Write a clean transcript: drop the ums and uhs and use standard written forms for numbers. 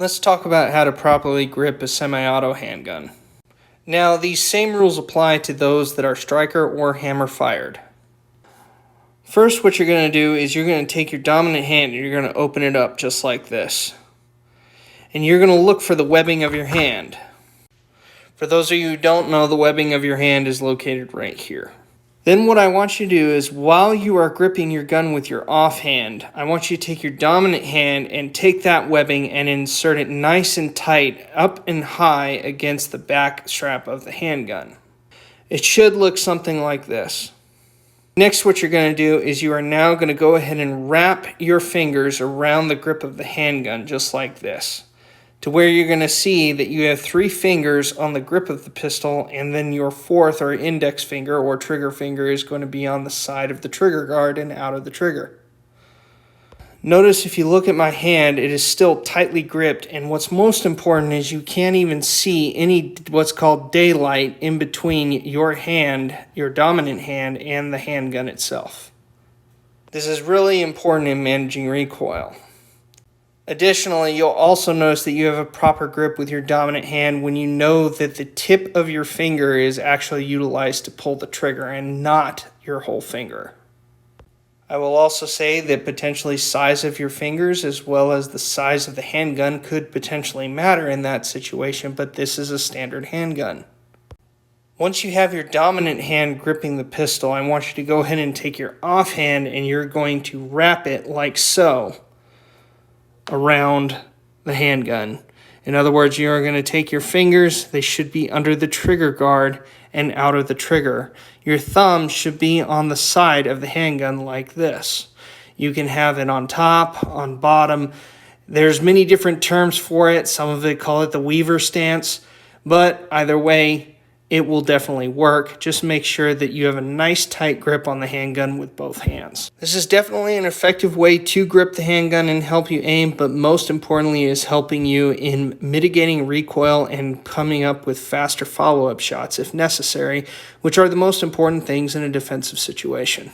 Let's talk about how to properly grip a semi-auto handgun. Now, these same rules apply to those that are striker or hammer fired. First, what you're going to do is you're going to take your dominant hand and you're going to open it up just like this. And you're going to look for the webbing of your hand. For those of you who don't know, the webbing of your hand is located right here. Then what I want you to do is, while you are gripping your gun with your offhand, I want you to take your dominant hand and take that webbing and insert it nice and tight up and high against the back strap of the handgun. It should look something like this. Next, what you're going to do is you are now going to go ahead and wrap your fingers around the grip of the handgun just like this, to where you're going to see that you have 3 fingers on the grip of the pistol, and then your 4th or index finger or trigger finger is going to be on the side of the trigger guard and out of the trigger. Notice if you look at my hand, it is still tightly gripped, and what's most important is you can't even see any what's called daylight in between your hand, your dominant hand, and the handgun itself. This is really important in managing recoil. Additionally, you'll also notice that you have a proper grip with your dominant hand when you know that the tip of your finger is actually utilized to pull the trigger and not your whole finger. I will also say that potentially size of your fingers as well as the size of the handgun could potentially matter in that situation, but this is a standard handgun. Once you have your dominant hand gripping the pistol, I want you to go ahead and take your offhand and you're going to wrap it like so around the handgun. In other words, you are going to take your fingers, they should be under the trigger guard and out of the trigger. Your thumb should be on the side of the handgun like this. You can have it on top, on bottom. There's many different terms for it. Some of it call it the Weaver stance, but either way, it will definitely work. Just make sure that you have a nice tight grip on the handgun with both hands. This is definitely an effective way to grip the handgun and help you aim, but most importantly is helping you in mitigating recoil and coming up with faster follow-up shots if necessary, which are the most important things in a defensive situation.